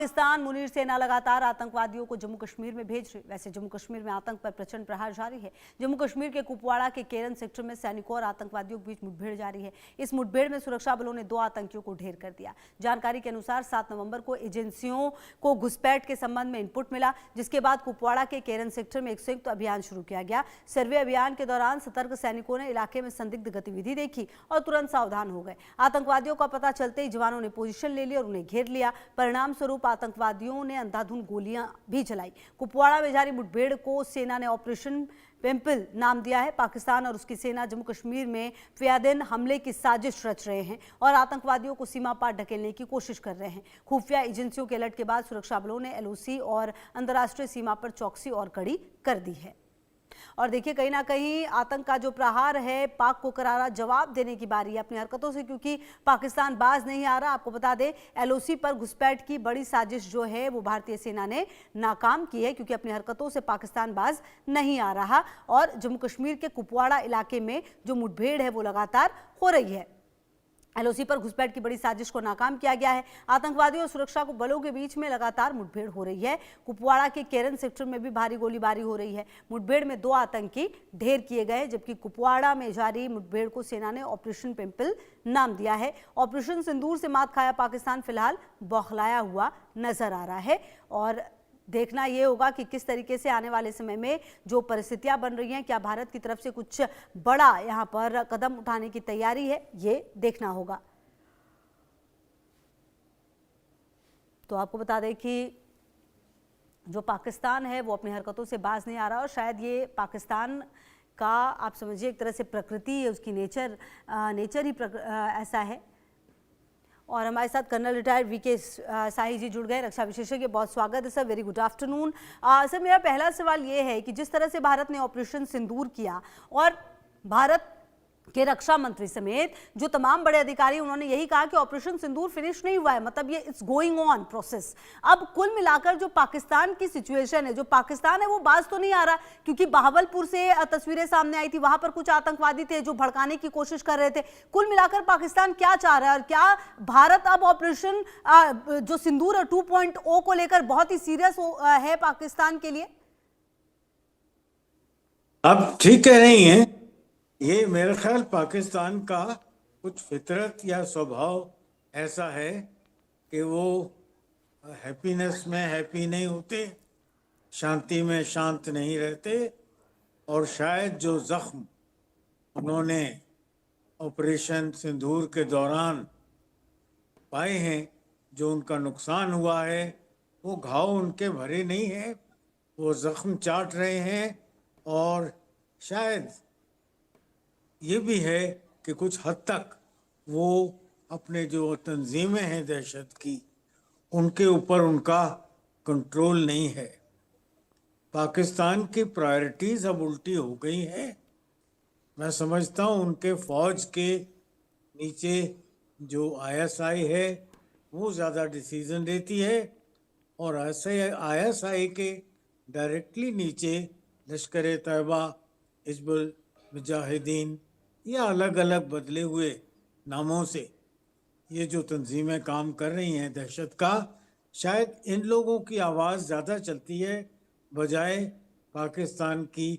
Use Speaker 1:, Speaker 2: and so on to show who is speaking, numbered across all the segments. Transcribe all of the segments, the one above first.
Speaker 1: पाकिस्तान मुनीर सेना लगातार आतंकवादियों को जम्मू कश्मीर में भेज रही। वैसे जम्मू कश्मीर में आतंक पर प्रचंड प्रहार जारी है। जम्मू कश्मीर के कुपवाड़ा के केरन सेक्टर में सैनिकों और आतंकवादियों के बीच मुठभेड़ जारी है। इस मुठभेड़ में सुरक्षा बलों ने 2 आतंकियों को ढेर कर दिया। जानकारी के अनुसार 7 नवंबर को एजेंसियों को घुसपैठ के संबंध में इनपुट मिला, जिसके बाद कुपवाड़ा के केरन सेक्टर में एक संयुक्त अभियान शुरू किया गया। सर्वे अभियान के दौरान सतर्क सैनिकों ने इलाके में संदिग्ध गतिविधि देखी और तुरंत सावधान हो गए। आतंकवादियों का पता चलते ही जवानों ने पोजीशन ले ली और उन्हें घेर लिया। परिणाम स्वरूप आतंकवादियों ने अंधाधुंध गोलियां भी चलाई। कुपवाड़ा में जारी मुठभेड़ को सेना ने ऑपरेशन पिंपल नाम दिया है। पाकिस्तान और उसकी सेना जम्मू कश्मीर में फियादिन हमले की साजिश रच रहे हैं और आतंकवादियों को सीमा पार ढकेलने की कोशिश कर रहे हैं। खुफिया एजेंसियों के अलर्ट के बाद सुरक्षा बलों ने एलओसी और अंतर्राष्ट्रीय सीमा पर चौकसी और कड़ी कर दी है। और देखिए, कहीं ना कहीं आतंक का जो प्रहार है, पाक को करारा जवाब देने की बारी है अपनी हरकतों से, क्योंकि पाकिस्तान बाज नहीं आ रहा। आपको बता दें, एलओसी पर घुसपैठ की बड़ी साजिश जो है वो भारतीय सेना ने नाकाम की है, क्योंकि अपनी हरकतों से पाकिस्तान बाज नहीं आ रहा और जम्मू कश्मीर के कुपवाड़ा इलाके में जो मुठभेड़ है वो लगातार हो रही है। एलओसी पर घुसपैठ की बड़ी साजिश को नाकाम किया गया है। आतंकवादियों और सुरक्षा को बलों के बीच में लगातार मुठभेड़ हो रही है। कुपवाड़ा के केरन सेक्टर में भी भारी गोलीबारी हो रही है। मुठभेड़ में 2 आतंकी ढेर किए गए, जबकि कुपवाड़ा में जारी मुठभेड़ को सेना ने ऑपरेशन पिंपल नाम दिया है। ऑपरेशन सिंदूर से मात खाया पाकिस्तान फिलहाल बौखलाया हुआ नजर आ रहा है और देखना यह होगा कि किस तरीके से आने वाले समय में जो परिस्थितियां बन रही हैं, क्या भारत की तरफ से कुछ बड़ा यहां पर कदम उठाने की तैयारी है, ये देखना होगा। तो आपको बता दें कि जो पाकिस्तान है वो अपनी हरकतों से बाज नहीं आ रहा और शायद ये पाकिस्तान का आप समझिए एक तरह से प्रकृति है, उसकी नेचर ही ऐसा है। और हमारे साथ कर्नल रिटायर्ड वीके साही जी जुड़ गए, रक्षा विशेषज्ञ। बहुत स्वागत है sir, very good afternoon. Sir, मेरा पहला सवाल ये है कि जिस तरह से भारत ने ऑपरेशन सिंदूर किया और भारत के रक्षा मंत्री समेत जो तमाम बड़े अधिकारी, उन्होंने यही कहा कि ऑपरेशन सिंदूर फिनिश नहीं हुआ है, मतलब ये इट्स गोइंग ऑन प्रोसेस। अब कुल मिलाकर जो पाकिस्तान की सिचुएशन है, जो पाकिस्तान है वो बाज तो नहीं आ रहा, क्योंकि बहावलपुर से तस्वीरें सामने आई थी, वहां पर कुछ आतंकवादी थे जो भड़काने की कोशिश कर रहे थे। कुल मिलाकर पाकिस्तान क्या चाह रहा है और क्या भारत अब ऑपरेशन जो सिंदूर 2.0 को लेकर बहुत ही सीरियस है पाकिस्तान के लिए?
Speaker 2: आप ठीक कह रही हैं। ये मेरा ख्याल पाकिस्तान का कुछ फितरत या स्वभाव ऐसा है कि वो हैप्पीनेस में हैप्पी नहीं होते, शांति में शांत नहीं रहते और शायद जो जख्म उन्होंने ऑपरेशन सिंदूर के दौरान पाए हैं, जो उनका नुकसान हुआ है, वो घाव उनके भरे नहीं है, वो जख्म चाट रहे हैं। और शायद ये भी है कि कुछ हद तक वो अपने जो तंजीमें हैं दहशत की, उनके ऊपर उनका कंट्रोल नहीं है। पाकिस्तान की प्रायोरिटीज़ अब उल्टी हो गई हैं। मैं समझता हूँ उनके फ़ौज के नीचे जो आईएसआई है वो ज़्यादा डिसीज़न लेती है और ऐसे आईएसआई के डायरेक्टली नीचे लश्कर तैयबा, हिज़्बुल मुजाहिदीन या अलग अलग बदले हुए नामों से ये जो तंजीमें काम कर रही हैं दहशत का, शायद इन लोगों की आवाज़ ज़्यादा चलती है बजाय पाकिस्तान की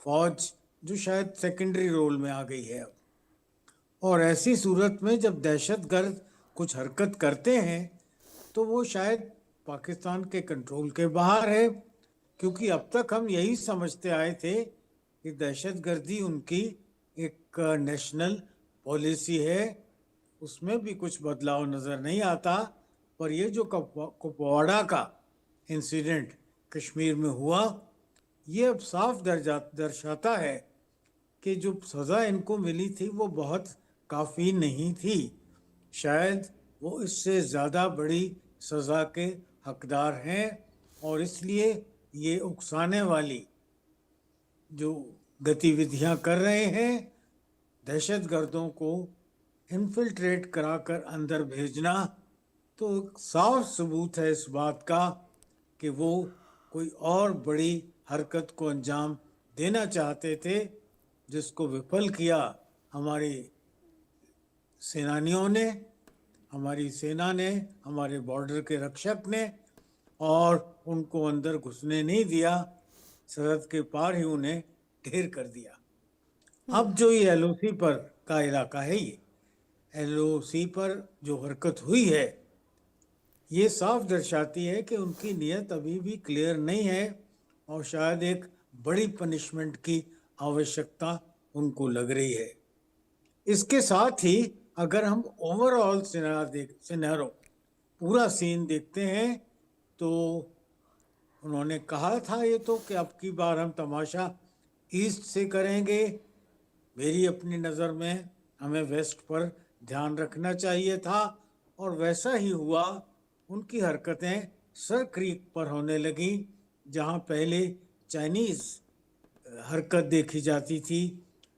Speaker 2: फ़ौज, जो शायद सेकेंडरी रोल में आ गई है अब। और ऐसी सूरत में जब दहशतगर्द कुछ हरकत करते हैं तो वो शायद पाकिस्तान के कंट्रोल के बाहर है, क्योंकि अब तक हम यही समझते आए थे कि दहशतगर्दी उनकी एक नेशनल पॉलिसी है, उसमें भी कुछ बदलाव नज़र नहीं आता। पर ये जो कुपवाड़ा का इंसिडेंट कश्मीर में हुआ, ये अब साफ दर्शाता है कि जो सज़ा इनको मिली थी वो बहुत काफ़ी नहीं थी। शायद वो इससे ज़्यादा बड़ी सज़ा के हकदार हैं और इसलिए ये उकसाने वाली जो गतिविधियां कर रहे हैं, दहशतगर्दों को इन्फिल्ट्रेट कराकर अंदर भेजना, तो साफ सबूत है इस बात का कि वो कोई और बड़ी हरकत को अंजाम देना चाहते थे, जिसको विफल किया हमारी सेनानियों ने, हमारी सेना ने, हमारे बॉर्डर के रक्षक ने। और उनको अंदर घुसने नहीं दिया, सरहद के पार ही उन्हें ढेर कर दिया। अब जो ये एलओसी पर का इलाका है, ये एलओसी पर जो हरकत हुई है, ये साफ दर्शाती है कि उनकी नीयत अभी भी क्लियर नहीं है और शायद एक बड़ी पनिशमेंट की आवश्यकता उनको लग रही है। इसके साथ ही अगर हम ओवरऑल सिनेरियो पूरा सीन देखते हैं तो उन्होंने कहा था ये तो कि अब की बार हम तमाशा ईस्ट से करेंगे। मेरी अपनी नज़र में हमें वेस्ट पर ध्यान रखना चाहिए था और वैसा ही हुआ। उनकी हरकतें सर क्रीक पर होने लगी, जहां पहले चाइनीज़ हरकत देखी जाती थी।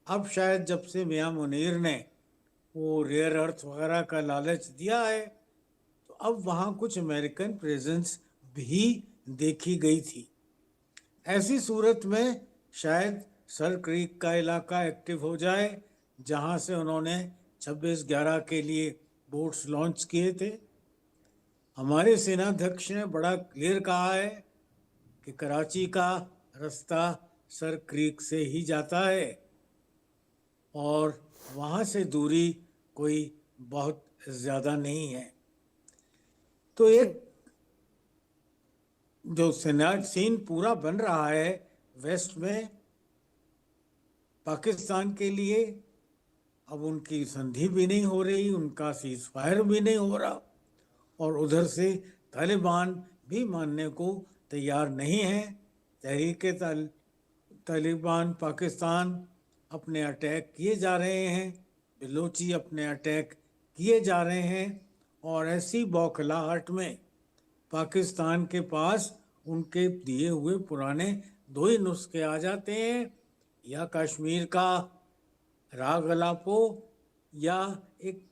Speaker 2: अब शायद जब से मियां मुनीर ने वो रेयर अर्थ वगैरह का लालच दिया है, तो अब वहाँ कुछ अमेरिकन प्रेजेंस भी देखी गई थी। ऐसी सूरत में शायद सर क्रीक का इलाका एक्टिव हो जाए, जहाँ से उन्होंने 26/11 के लिए बोट्स लॉन्च किए थे। हमारे सेनाध्यक्ष ने बड़ा क्लियर कहा है कि कराची का रास्ता सर क्रीक से ही जाता है और वहाँ से दूरी कोई बहुत ज़्यादा नहीं है। तो एक जो सीन पूरा बन रहा है वेस्ट में पाकिस्तान के लिए, अब उनकी संधि भी नहीं हो रही, उनका सीज फायर भी नहीं हो रहा और उधर से तालिबान भी मानने को तैयार नहीं है। तहरीके तालिबान पाकिस्तान अपने अटैक किए जा रहे हैं, बलोची अपने अटैक किए जा रहे हैं और ऐसी बौखलाहट में पाकिस्तान के पास उनके दिए हुए पुराने दो ही नुस्खे आ जाते हैं, या कश्मीर का राग अलापो या एक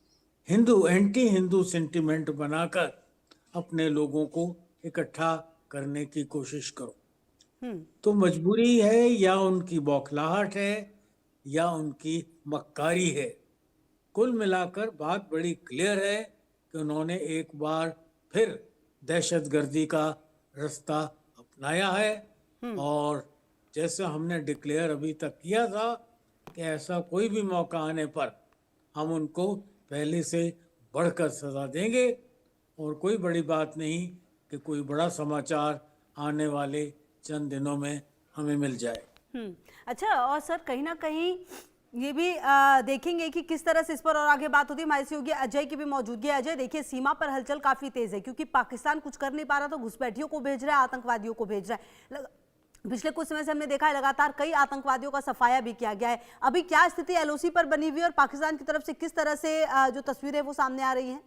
Speaker 2: एंटी हिंदू सेंटिमेंट बनाकर अपने लोगों को इकट्ठा करने की कोशिश करो। तो मजबूरी है या उनकी बौखलाहट है या उनकी मक्कारी है। कुल मिलाकर बात बड़ी क्लियर है कि उन्होंने एक बार फिर दहशतगर्दी का रास्ता अपनाया है और जैसे हमने डिक्लेयर अभी तक किया था कि ऐसा कोई भी मौका आने पर हम उनको पहले से बढ़कर सजा देंगे और कोई बड़ी बात नहीं कि कोई बड़ा समाचार आने वाले चंद दिनों में हमें मिल जाए।
Speaker 1: अच्छा, और सर कहीं ना कहीं ये भी देखेंगे कि किस तरह से इस पर और आगे बात होती है। हमारे सहयोगी अजय की भी मौजूदगी है। अजय, देखिए सीमा पर हलचल काफी तेज है क्योंकि पाकिस्तान कुछ कर नहीं पा रहा तो घुसपैठियों को भेज रहा है, आतंकवादियों को भेज रहा है। पिछले कुछ समय से हमने देखा है लगातार कई आतंकवादियों का सफाया भी किया गया है। अभी क्या स्थिति एलओसी पर बनी हुई है और पाकिस्तान की तरफ से किस तरह से जो तस्वीरें वो सामने आ रही हैं?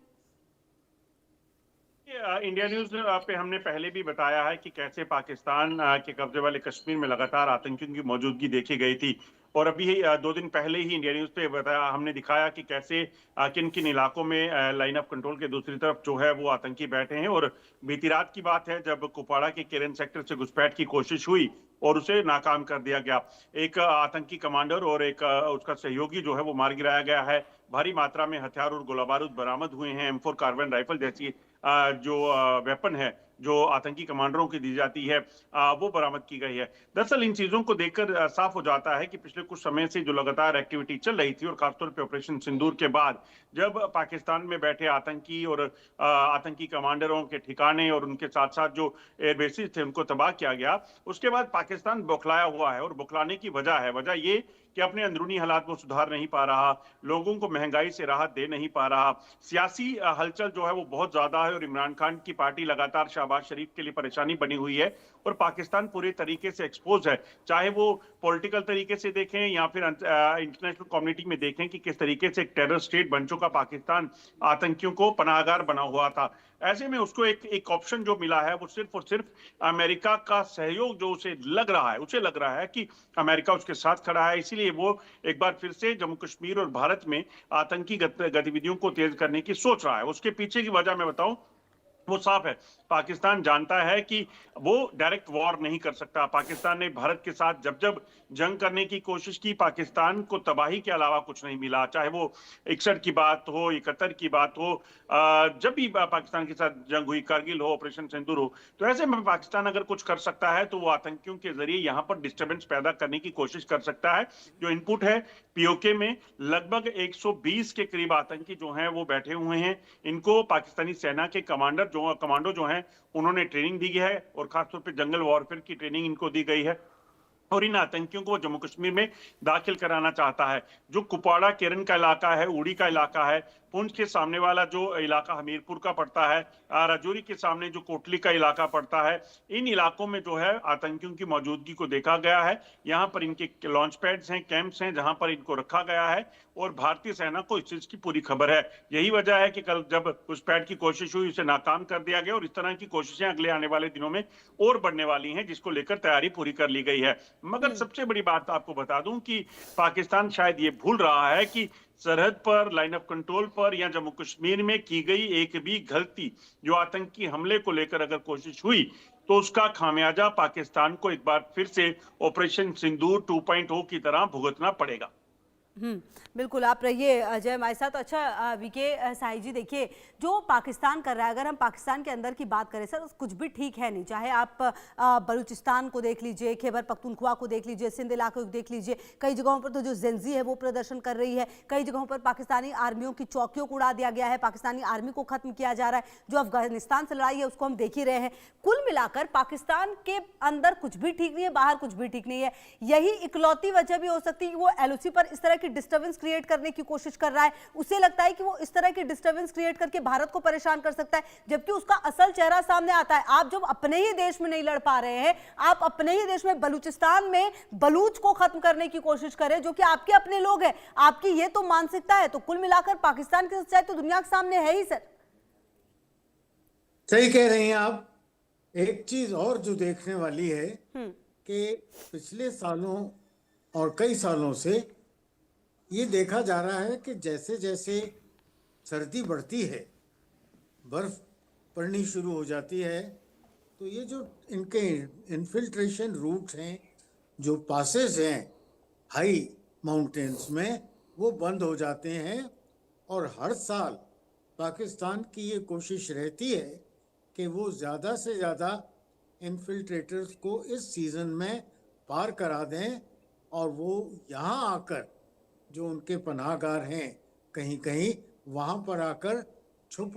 Speaker 3: इंडिया न्यूज पे हमने पहले भी बताया है कि कैसे पाकिस्तान के कब्जे वाले कश्मीर में लगातार आतंकियों की मौजूदगी देखी गई थी और अभी 2 दिन पहले ही इंडिया न्यूज पे बताया, हमने दिखाया कि कैसे किन किन इलाकों में लाइन ऑफ कंट्रोल के दूसरी तरफ जो है वो आतंकी बैठे हैं। और बीती रात की बात है जब कुपवाड़ा के केरन सेक्टर से घुसपैठ की कोशिश हुई और उसे नाकाम कर दिया गया। एक आतंकी कमांडर और एक उसका सहयोगी जो है वो मार गिराया गया है। भारी मात्रा में हथियार और गोला बारूद बरामद हुए हैं। M4 कार्बाइन राइफल जैसी जो वेपन है जो आतंकी कमांडरों की दी जाती है वो बरामद की गई है। दरअसल इन चीजों को देखकर साफ हो जाता है कि पिछले कुछ समय से जो लगातार एक्टिविटी चल रही थी और खासतौर पे ऑपरेशन सिंदूर के बाद जब पाकिस्तान में बैठे आतंकी और आतंकी कमांडरों के ठिकाने और उनके साथ साथ जो एयरबेसेस थे उनको तबाह किया गया, उसके बाद पाकिस्तान बौखलाया हुआ है। और बौखलाने की वजह ये कि अपने अंदरूनी हालात में सुधार नहीं पा रहा, लोगों को महंगाई से राहत दे नहीं पा रहा, सियासी हलचल जो है वो बहुत ज्यादा है और इमरान खान की पार्टी लगातार शहबाज शरीफ के लिए परेशानी बनी हुई है और पाकिस्तान पूरे तरीके से एक्सपोज है। चाहे वो पॉलिटिकल तरीके से देखें या फिर इंटरनेशनल कम्युनिटी में देखें कि किस तरीके से एक टेरर स्टेट बन चुका पाकिस्तान आतंकियों को पनाहगार बना हुआ था। ऐसे में उसको एक ऑप्शन जो मिला है वो सिर्फ और सिर्फ अमेरिका का सहयोग जो उसे लग रहा है कि अमेरिका उसके साथ खड़ा है, इसीलिए वो एक बार फिर से जम्मू कश्मीर और भारत में आतंकी गतिविधियों को तेज करने की सोच रहा है। उसके पीछे की वजह मैं बताऊं वो साफ है। पाकिस्तान जानता है कि वो डायरेक्ट वॉर नहीं कर सकता। पाकिस्तान ने भारत के साथ जब जब जंग करने की कोशिश की, पाकिस्तान को तबाही के अलावा कुछ नहीं मिला। चाहे वो 61 की बात हो, 71 की बात हो, जब भी पाकिस्तान के साथ जंग हुई, कारगिल हो, ऑपरेशन सिंदूर हो, तो ऐसे में पाकिस्तान अगर कुछ कर सकता है तो वो आतंकियों के जरिए यहाँ पर डिस्टर्बेंस पैदा करने की कोशिश कर सकता है। जो इनपुट है, पीओके में लगभग 120 के करीब आतंकी जो हैं वो बैठे हुए हैं। इनको पाकिस्तानी सेना के कमांडो जो हैं उन्होंने ट्रेनिंग दी है, और खासतौर पे जंगल वॉरफेयर की ट्रेनिंग इनको दी गई है, और इन आतंकियों को जम्मू कश्मीर में दाखिल कराना चाहता है। जो कुपवाड़ा केरन का इलाका है, उड़ी का इलाका है, पुंछ के सामने वाला जो इलाका हमीरपुर का पड़ता है, राजौरी के सामने जो कोटली का इलाका पड़ता है, इन इलाकों में जो है आतंकियों की मौजूदगी को देखा गया है। यहाँ पर इनके लॉन्च पैड्स हैं, कैंप्स हैं, जहां पर इनको रखा गया है, और भारतीय सेना को इस चीज की पूरी खबर है। यही वजह है कि कल जब घुसपैठ की कोशिश हुई, उसे नाकाम कर दिया गया, और इस तरह की कोशिशें अगले आने वाले दिनों में और बढ़ने वाली हैं, जिसको लेकर तैयारी पूरी कर ली गई है। मगर सबसे बड़ी बात आपको बता दूं कि पाकिस्तान शायद ये भूल रहा है कि सरहद पर, लाइन ऑफ कंट्रोल पर, या जम्मू कश्मीर में की गई एक भी गलती, जो आतंकी हमले को लेकर अगर कोशिश हुई, तो उसका खामियाजा पाकिस्तान को एक बार फिर से ऑपरेशन सिंदूर 2.0 की तरह भुगतना पड़ेगा।
Speaker 1: बिल्कुल, आप रहिए अजय हमारे साथ। तो अच्छा वीके साई जी, देखिए जो पाकिस्तान कर रहा है, अगर हम पाकिस्तान के अंदर की बात करें सर, कुछ भी ठीक है नहीं। चाहे आप बलूचिस्तान को देख लीजिए, खैबर पख्तूनख्वा को देख लीजिए, सिंध इलाके को देख लीजिए, कई जगहों पर तो जो जेंजी है वो प्रदर्शन कर रही है, कई जगहों पर पाकिस्तानी आर्मियों की चौकियों को उड़ा दिया गया है, पाकिस्तानी आर्मी को खत्म किया जा रहा है, जो अफगानिस्तान से लड़ाई है उसको हम देख ही रहे हैं। कुल मिलाकर पाकिस्तान के अंदर कुछ भी ठीक नहीं है, बाहर कुछ भी ठीक नहीं है। यही इकलौती वजह भी हो सकती है कि वो एलओसी पर इस तरह की डिस्टर्बेंस क्रिएट करने की कोशिश कर रहा है। उसे लगता है कि वो इस तरह की डिस्टर्बेंस क्रिएट करके भारत को परेशान कर सकता है, जबकि उसका असल चेहरा सामने आता है। आप जब अपने ही देश में नहीं लड़ पा रहे हैं, आप अपने ही देश में बलूचिस्तान में बलूच को खत्म करने की कोशिश करें, जो कि आपके अपने लोग हैं, आपकी ये तो मानसिकता है। तो कुल मिलाकर पाकिस्तान की सच्चाई तो दुनिया के सामने है ही सर।
Speaker 2: सही कह रही हैं आप। एक चीज और जो देखने वाली है कि पिछले सालों और कई सालों से ये देखा जा रहा है कि जैसे जैसे सर्दी बढ़ती है, बर्फ पड़नी शुरू हो जाती है, तो ये जो इनके इन्फिल्ट्रेशन रूट्स हैं, जो पासेस हैं हाई माउंटेन्स में, वो बंद हो जाते हैं। और हर साल पाकिस्तान की ये कोशिश रहती है कि वो ज़्यादा से ज़्यादा इन्फिल्ट्रेटर्स को इस सीज़न में पार करा दें, और वो यहाँ आकर जो उनके पनाहगार हैं कहीं कहीं, वहाँ पर आकर छुप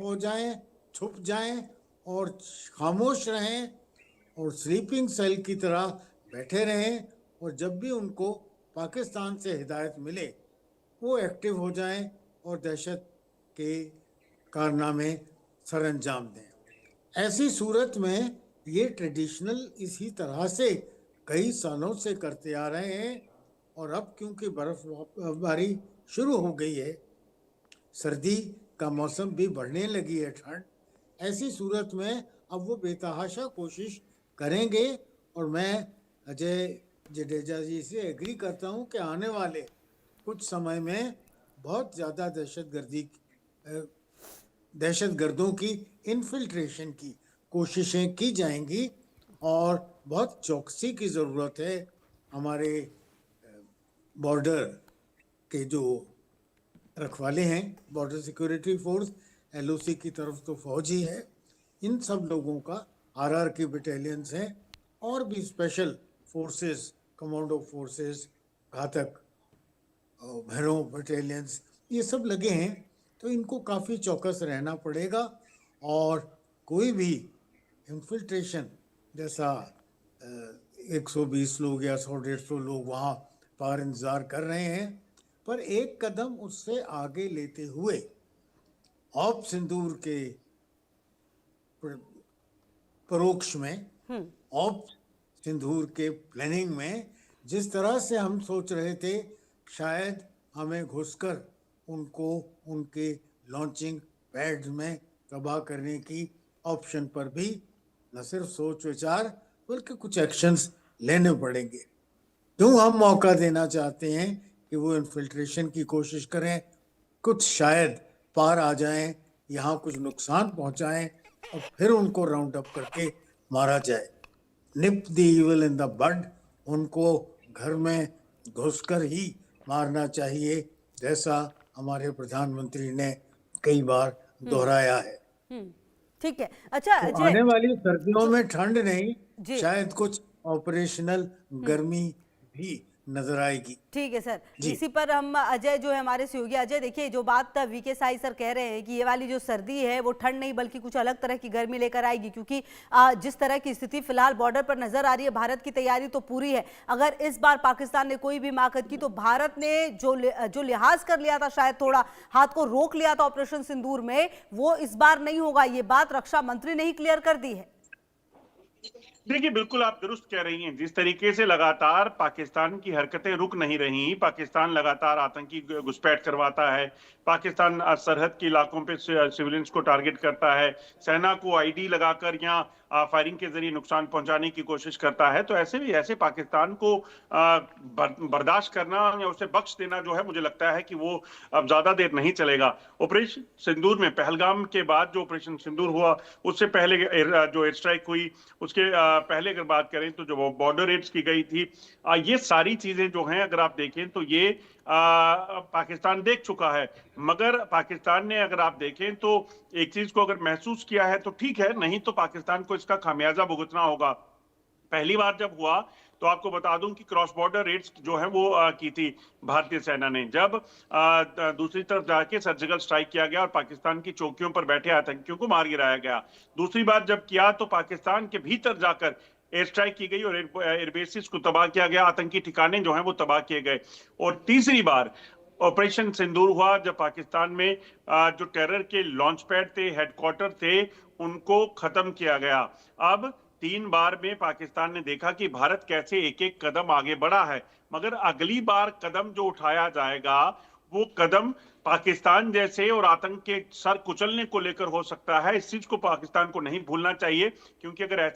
Speaker 2: जाएं और खामोश रहें, और स्लीपिंग सेल की तरह बैठे रहें, और जब भी उनको पाकिस्तान से हिदायत मिले वो एक्टिव हो जाएं और दहशत के कारनामे सर अंजाम दें। ऐसी सूरत में ये ट्रेडिशनल इसी तरह से कई सालों से करते आ रहे हैं, और अब क्योंकि बर्फबारी शुरू हो गई है, सर्दी का मौसम भी बढ़ने लगी है, ठंड, ऐसी सूरत में अब वो बेतहाशा कोशिश करेंगे। और मैं अजय जडेजा जी से एग्री करता हूँ कि आने वाले कुछ समय में बहुत ज़्यादा दहशतगर्दों की इन्फिल्ट्रेशन की कोशिशें की जाएंगी, और बहुत चौकसी की ज़रूरत है। हमारे बॉर्डर के जो रखवाले हैं, बॉर्डर सिक्योरिटी फोर्स, एलओसी की तरफ तो फौज ही है, इन सब लोगों का आरआर की बटालियंस हैं, और भी स्पेशल फोर्सेस, कमांडो फोर्सेस, घातक भैरव बटालियंस, ये सब लगे हैं। तो इनको काफ़ी चौकस रहना पड़ेगा, और कोई भी इन्फिल्ट्रेशन जैसा 120 लोग या 100-150 लोग वहाँ पार इंतज़ार कर रहे हैं, पर एक कदम उससे आगे लेते हुए ऑप सिंदूर के परोक्ष में, ऑप सिंदूर के प्लानिंग में, जिस तरह से हम सोच रहे थे शायद हमें घुसकर उनको उनके लॉन्चिंग पैड्स में तबाह करने की ऑप्शन पर भी न सिर्फ सोच विचार बल्कि कुछ एक्शंस लेने पड़ेंगे। क्यों हम मौका देना चाहते हैं कि वो इन्फिल्ट्रेशन की कोशिश करें, कुछ शायद पार आ जाएं, यहाँ कुछ नुकसान पहुँचाएं, और फिर उनको राउंड अप करके मारा जाए। Nip the evil in the bud, उनको घर में घुसकर ही मारना चाहिए, जैसा हमारे प्रधानमंत्री ने कई बार दोहराया है।
Speaker 1: ठीक है। अच्छा
Speaker 2: तो
Speaker 1: अजय
Speaker 2: आने वाली सर्दियों में ठंड नहीं,
Speaker 1: जी
Speaker 2: शायद कुछ ऑपरेशनल गर्मी भी नजर आएगी।
Speaker 1: ठीक है सर,
Speaker 2: जी।
Speaker 1: इसी पर हम अजय जो है हमारे सहयोगी अजय, देखिए जो बात वीके साई सर कह रहे हैं कि ये वाली जो सर्दी है वो ठंड नहीं बल्कि कुछ अलग तरह की गर्मी लेकर आएगी, क्योंकि जिस तरह की स्थिति फिलहाल बॉर्डर पर नजर आ रही है, भारत की तैयारी तो पूरी है। अगर इस बार पाकिस्तान ने कोई भी माकद की तो भारत ने जो लिहाज कर लिया था, शायद थोड़ा हाथ को रोक लिया था ऑपरेशन सिंदूर में, वो इस बार नहीं होगा। ये बात रक्षा मंत्री ने ही क्लियर कर दी है।
Speaker 3: देखिए, बिल्कुल आप दुरुस्त कह रही हैं। जिस तरीके से लगातार पाकिस्तान की हरकतें रुक नहीं रही, पाकिस्तान लगातार आतंकी घुसपैठ करवाता है, पाकिस्तान सरहद के इलाकों पे सिविलियंस को टारगेट करता है, सेना को आईडी लगाकर या फायरिंग के जरिए नुकसान पहुंचाने की कोशिश करता है, तो ऐसे पाकिस्तान को बर्दाश्त करना या उसे बख्श देना जो है, मुझे लगता है कि वो अब ज्यादा देर नहीं चलेगा। ऑपरेशन सिंदूर में, पहलगाम के बाद जो ऑपरेशन सिंदूर हुआ, उससे पहले जो एयर स्ट्राइक हुई, उसके पहले अगर बात करें तो जो बॉर्डर रेड्स की गई थी, ये सारी चीजें जो हैं अगर आप देखें तो ये पाकिस्तान देख चुका है। मगर पाकिस्तान ने अगर आप देखें तो एक चीज को अगर महसूस किया है तो ठीक है, नहीं तो पाकिस्तान को इसका खामियाजा भुगतना होगा। पहली बार जब हुआ तो आपको बता दूं कि क्रॉस बॉर्डर रेड्स जो है वो की थी भारतीय सेना ने, जब दूसरी तरफ जाके सर्जिकल स्ट्राइक किया गया और पाकिस्तान की चौकियों पर बैठे आतंकियों को मार गिराया गया। दूसरी बार जब किया तो पाकिस्तान के भीतर जाकर एयर स्ट्राइक की गई और एयरबेसिस को तबाह किया गया, आतंकी ठिकाने जो हैं वो तबाह किए गए। और तीसरी बार ऑपरेशन सिंदूर हुआ जब पाकिस्तान में जो टेरर के लॉन्च पैड थे, हेडक्वार्टर थे, उनको खत्म किया गया। अब 3 बार में पाकिस्तान ने देखा कि भारत कैसे एक एक कदम आगे बढ़ा है, मगर अगली बार कदम जो उठाया जाएगा वो कदम पाकिस्तान जैसे और आतंक के सर कुचलने को लेकर हो सकता है। इस चीज को पाकिस्तान को नहीं भूलना चाहिए, क्योंकि अगर